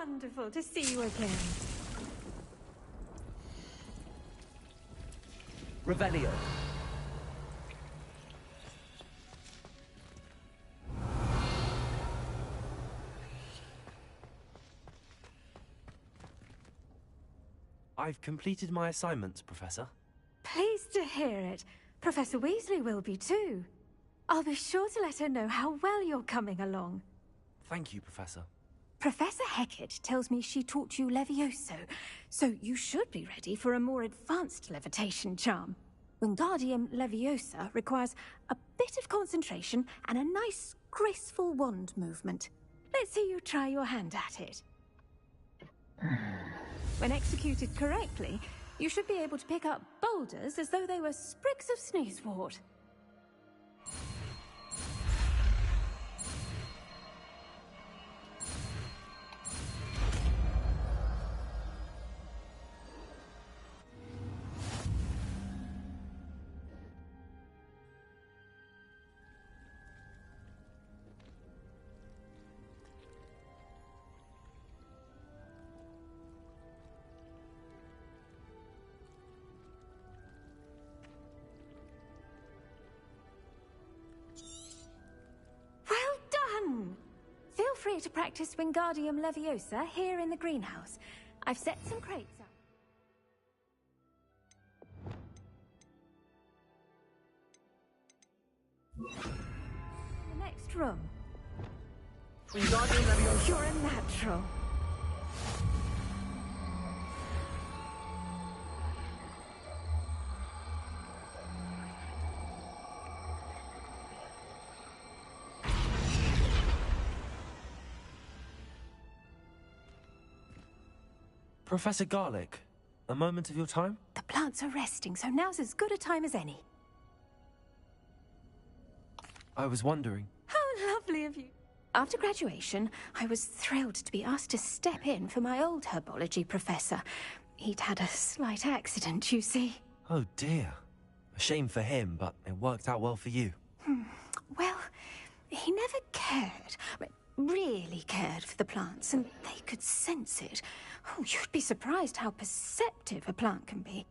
wonderful to see you again. Revelio. I've completed my assignments, Professor. Pleased to hear it. Professor Weasley will be too. I'll be sure to let her know how well you're coming along. Thank you, Professor. Professor Hecat tells me she taught you Levioso, so you should be ready for a more advanced levitation charm. Wingardium Leviosa requires a bit of concentration and a nice, graceful wand movement. Let's see you try your hand at it. When executed correctly, you should be able to pick up boulders as though they were sprigs of sneezewort. Feel free to practice Wingardium Leviosa here in the greenhouse. I've set some crates up. The next room. Wingardium Leviosa. You're a natural. Professor Garlick, a moment of your time? The plants are resting, so now's as good a time as any. I was wondering. How lovely of you. After graduation, I was thrilled to be asked to step in for my old herbology professor. He'd had a slight accident, you see. Oh dear. A shame for him, but it worked out well for you. Well, he never cared, really cared for the plants, and they could sense it. Oh, you'd be surprised how perceptive a plant can be.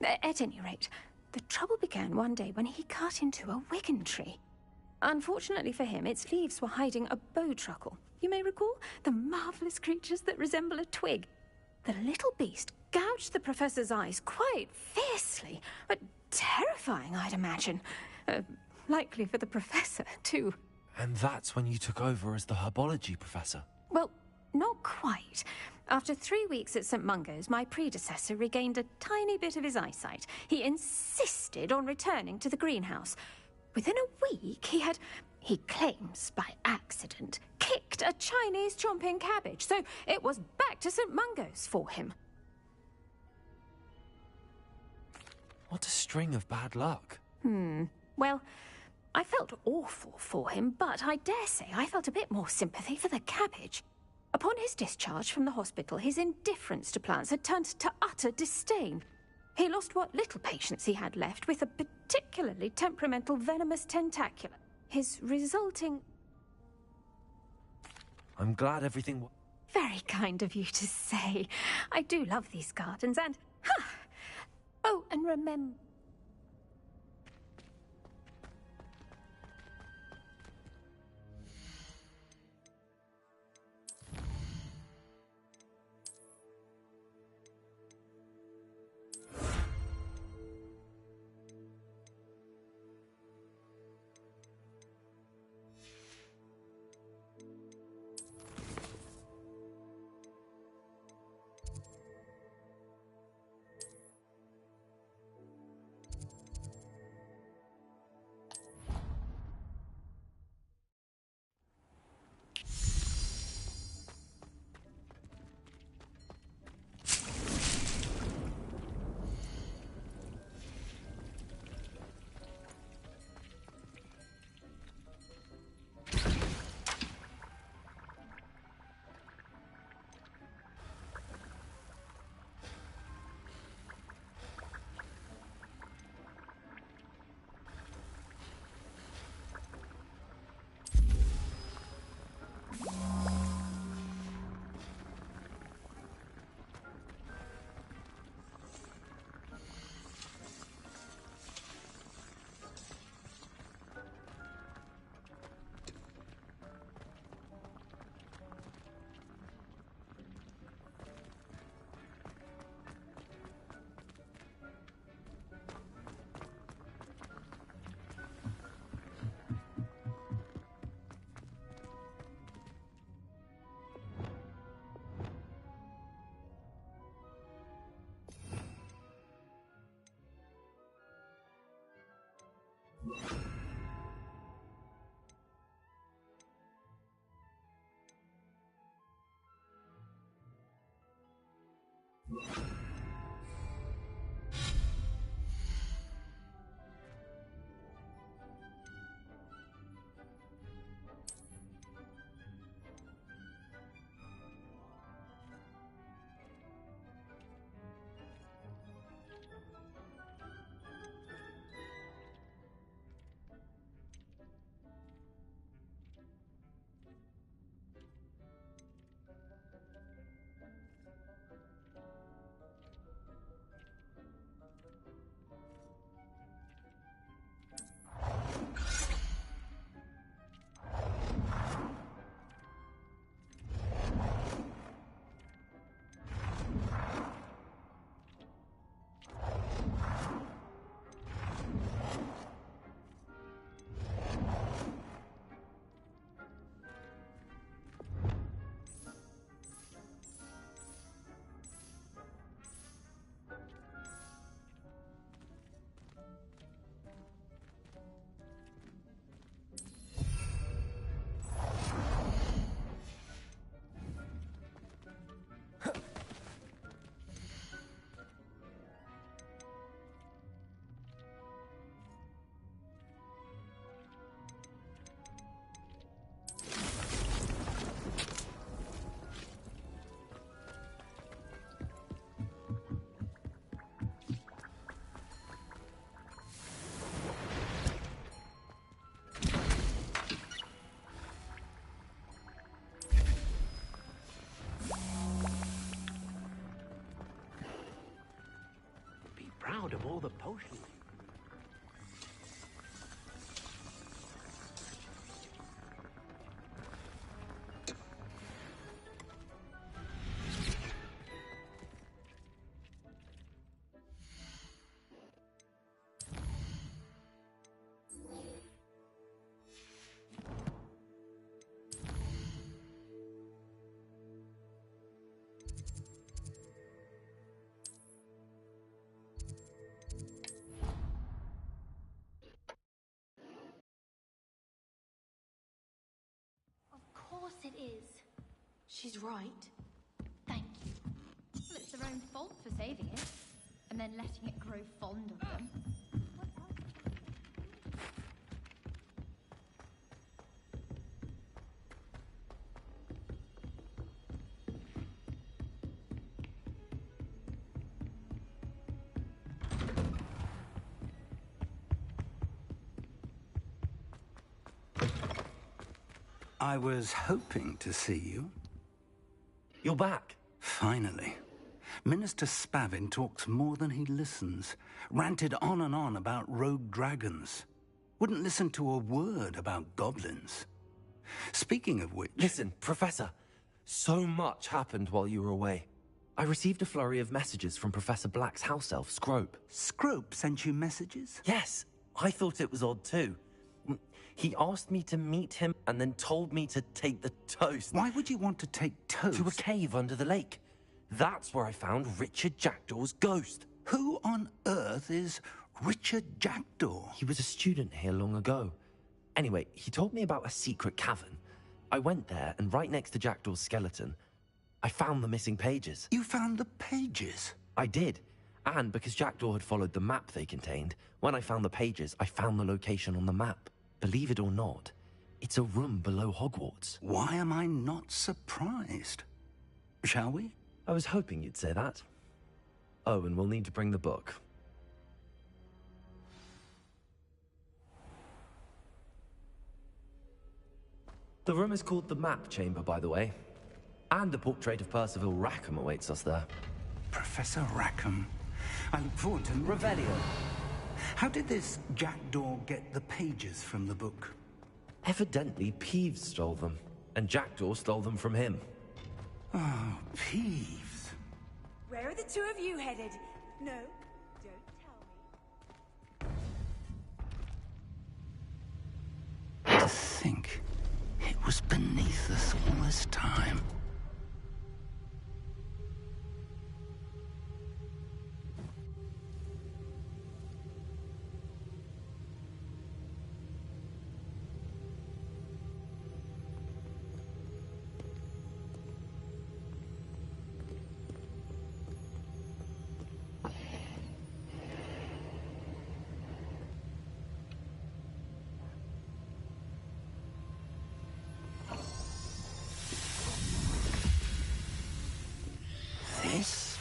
At any rate, the trouble began one day when he cut into a Wigan tree. Unfortunately for him, its leaves were hiding a bowtruckle. You may recall the marvelous creatures that resemble a twig. The little beast gouged the professor's eyes quite fiercely, but terrifying, I'd imagine. Likely for the professor, too. And that's when you took over as the herbology professor? Well, not quite. After 3 weeks at St. Mungo's, my predecessor regained a tiny bit of his eyesight. He insisted on returning to the greenhouse. Within a week, he claims by accident, kicked a Chinese chomping cabbage, so it was back to St. Mungo's for him. What a string of bad luck. Well, I felt awful for him, but I dare say I felt a bit more sympathy for the cabbage. Upon his discharge from the hospital, his indifference to plants had turned to utter disdain. He lost what little patience he had left with a particularly temperamental venomous tentacula. His resulting... I'm glad everything... Very kind of you to say. I do love these gardens and... Oh, and remember... Proud of all the potions. Of course it is. She's right. Thank you. Well, it's their own fault for saving it, and then letting it grow fond of them. I was hoping to see you. You're back. Finally. Minister Spavin talks more than he listens. Ranted on and on about rogue dragons. Wouldn't listen to a word about goblins. Speaking of which... Listen, Professor. So much happened while you were away. I received a flurry of messages from Professor Black's house elf, Scrope. Scrope sent you messages? Yes, I thought it was odd too. He asked me to meet him and then told me to take the toast. Why would you want to take toast? To a cave under the lake. That's where I found Richard Jackdaw's ghost. Who on earth is Richard Jackdaw? He was a student here long ago. Anyway, he told me about a secret cavern. I went there, and right next to Jackdaw's skeleton, I found the missing pages. You found the pages? I did. And because Jackdaw had followed the map they contained, when I found the pages, I found the location on the map. Believe it or not, it's a room below Hogwarts. Why am I not surprised? Shall we? I was hoping you'd say that. Oh, and we'll need to bring the book. The room is called the Map Chamber, by the way. And a portrait of Percival Rackham awaits us there. Professor Rackham. I look forward to... Revelio. How did this Jackdaw get the pages from the book? Evidently, Peeves stole them, and Jackdaw stole them from him. Oh, Peeves. Where are the two of you headed? No, don't tell me. To think, it was beneath us all this time.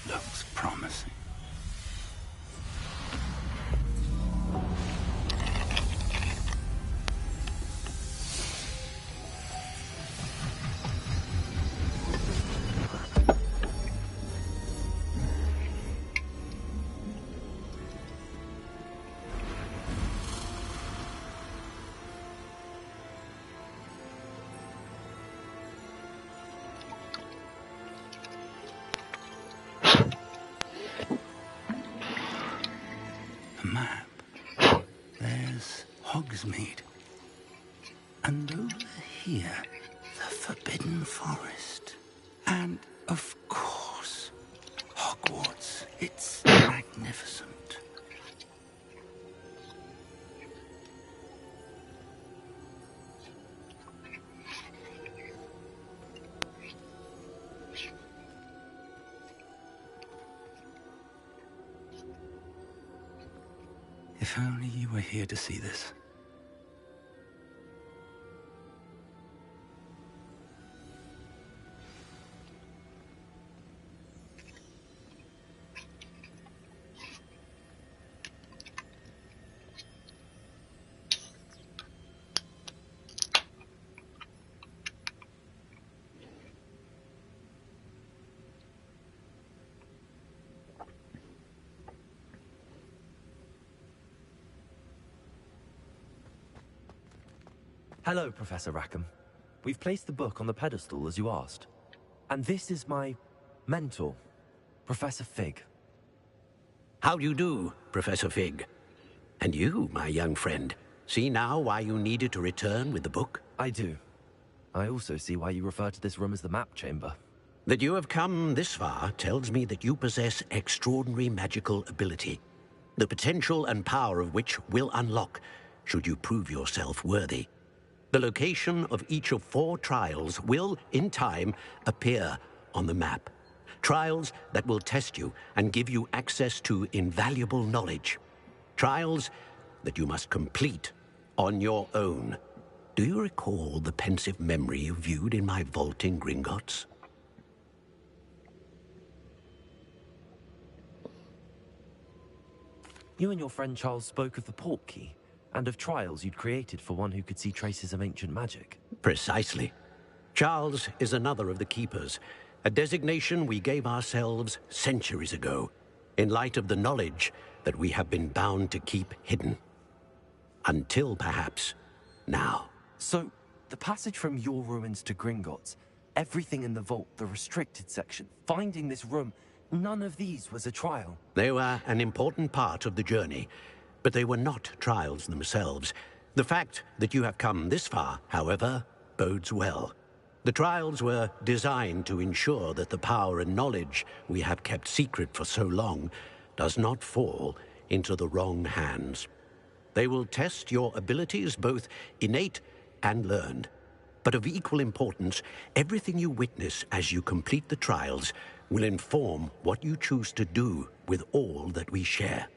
Looks promising. Map. There's Hogsmeade. And over here, the Forbidden Forest. And, of course, Hogwarts. It's magnificent. If only you were here to see this. Hello, Professor Rackham. We've placed the book on the pedestal as you asked. And this is my mentor, Professor Fig. How do you do, Professor Fig? And you, my young friend, see now why you needed to return with the book? I do. I also see why you refer to this room as the map chamber. That you have come this far tells me that you possess extraordinary magical ability, the potential and power of which will unlock should you prove yourself worthy. The location of each of 4 trials will, in time, appear on the map. Trials that will test you and give you access to invaluable knowledge. Trials that you must complete on your own. Do you recall the pensive memory you viewed in my vault in Gringotts? You and your friend Charles spoke of the portkey, and of trials you'd created for one who could see traces of ancient magic. Precisely. Charles is another of the Keepers, a designation we gave ourselves centuries ago, in light of the knowledge that we have been bound to keep hidden. Until, perhaps, now. So, the passage from your ruins to Gringotts, everything in the vault, the restricted section, finding this room, none of these was a trial. They were an important part of the journey, but they were not trials themselves. The fact that you have come this far, however, bodes well. The trials were designed to ensure that the power and knowledge we have kept secret for so long does not fall into the wrong hands. They will test your abilities, both innate and learned. But of equal importance, everything you witness as you complete the trials will inform what you choose to do with all that we share.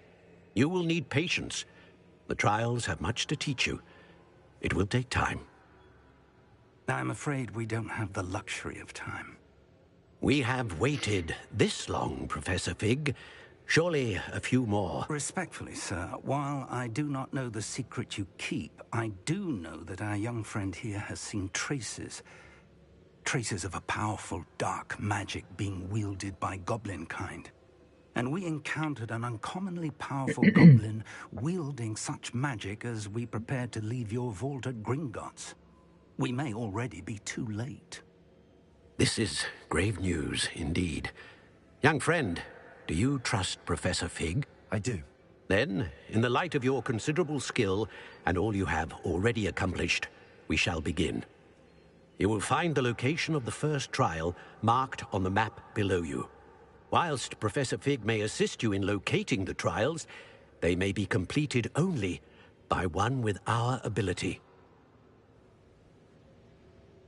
You will need patience. The trials have much to teach you. It will take time. I'm afraid we don't have the luxury of time. We have waited this long, Professor Fig. Surely a few more. Respectfully, sir, while I do not know the secret you keep, I do know that our young friend here has seen traces. Traces of a powerful dark magic being wielded by goblin kind. And we encountered an uncommonly powerful goblin wielding such magic as we prepared to leave your vault at Gringotts. We may already be too late. This is grave news, indeed. Young friend, do you trust Professor Fig? I do. Then, in the light of your considerable skill and all you have already accomplished, we shall begin. You will find the location of the first trial marked on the map below you. Whilst Professor Fig may assist you in locating the trials, they may be completed only by one with our ability.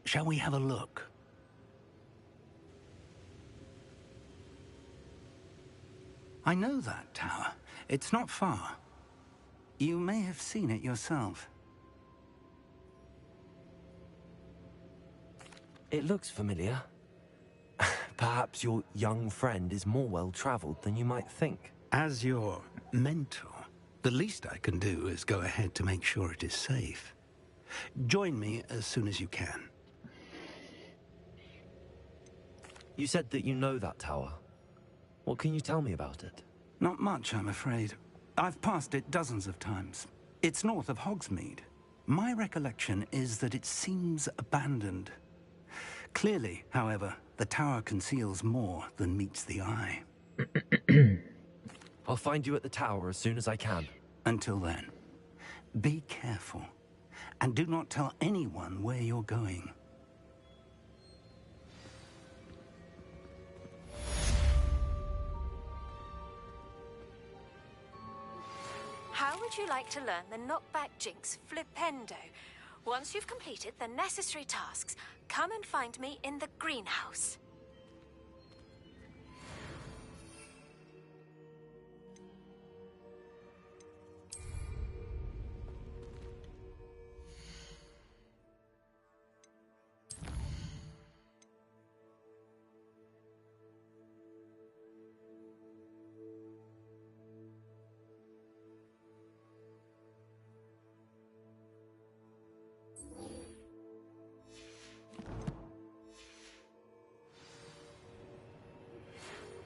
Shall we have a look? I know that tower. It's not far. You may have seen it yourself. It looks familiar. Perhaps your young friend is more well-traveled than you might think. As your mentor, the least I can do is go ahead to make sure it is safe. Join me as soon as you can. You said that you know that tower. What can you tell me about it? Not much, I'm afraid. I've passed it dozens of times. It's north of Hogsmeade. My recollection is that it seems abandoned. Clearly, however, the tower conceals more than meets the eye. I'll find you at the tower as soon as I can. Until then, be careful, and do not tell anyone where you're going. How would you like to learn the knockback jinx flipendo? Once you've completed the necessary tasks, come and find me in the greenhouse.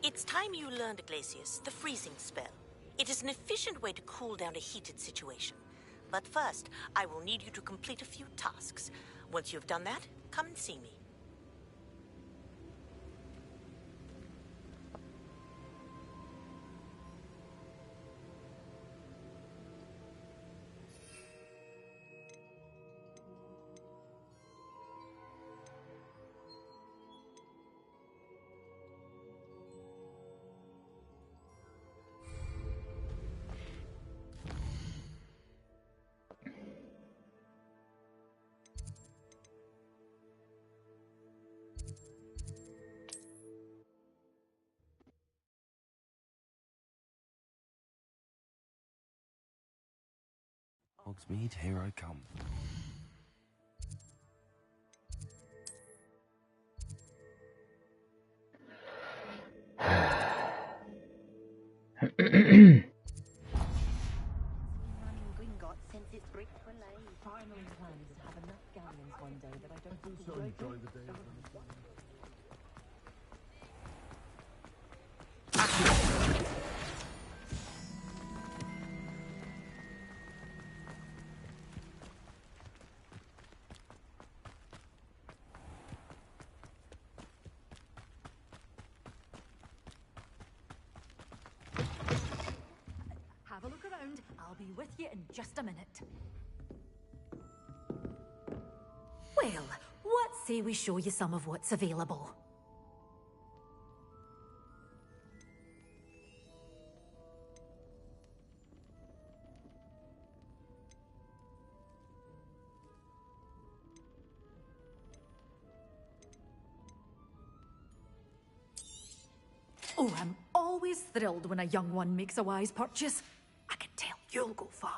It's time you learned, Glacius, the freezing spell. It is an efficient way to cool down a heated situation. But first, I will need you to complete a few tasks. Once you've done that, come and see me. Hogsmeade, here I come. Finally plans to have enough galleons one day that I don't also enjoy the day. Have a look around. I'll be with you in just a minute. Well, what say we show you some of what's available? Oh, I'm always thrilled when a young one makes a wise purchase. I can tell you'll go far.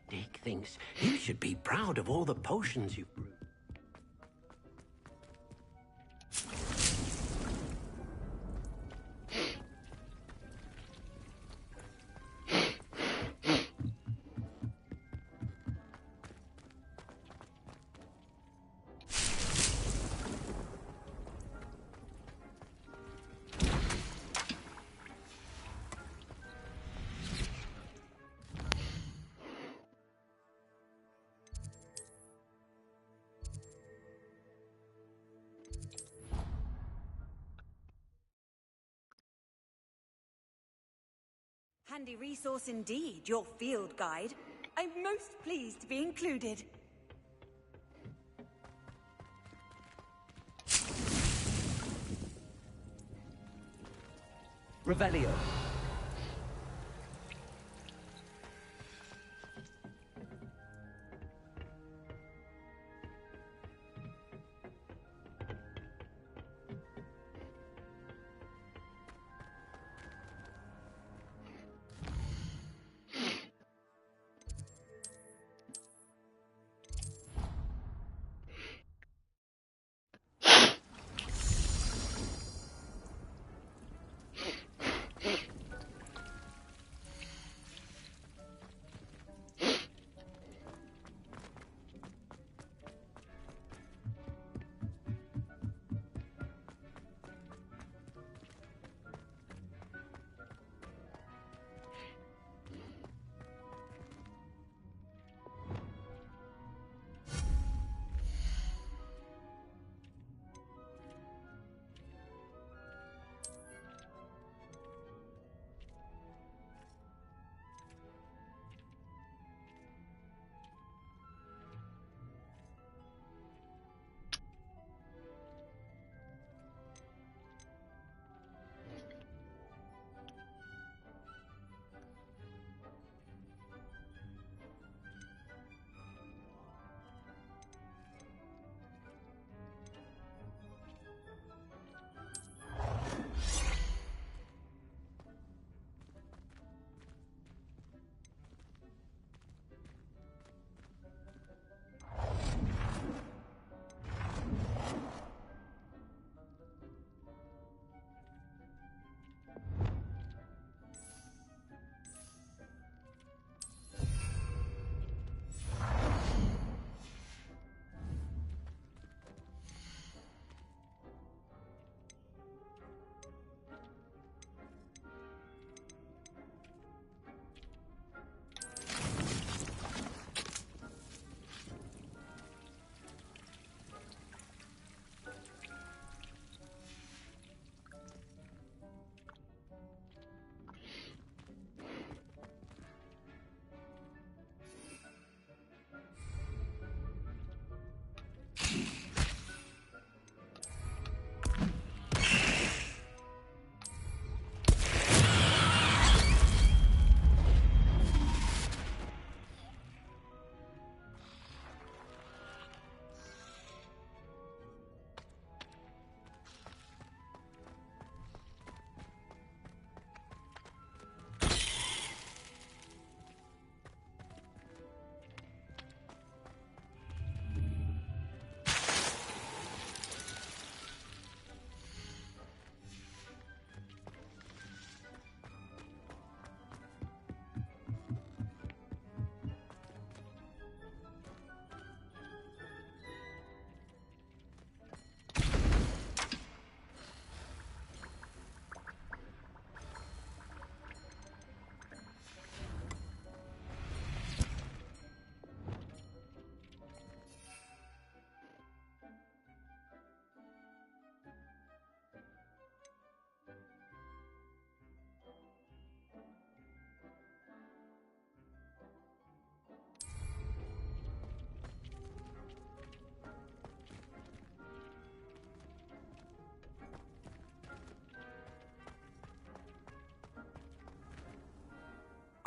Dick thinks you should be proud of all the potions you've brewed. handy resource indeed, your field guide. I'm most pleased to be included. Revelio.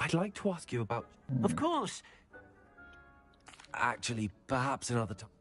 I'd like to ask you about... Of course. Actually, perhaps another time.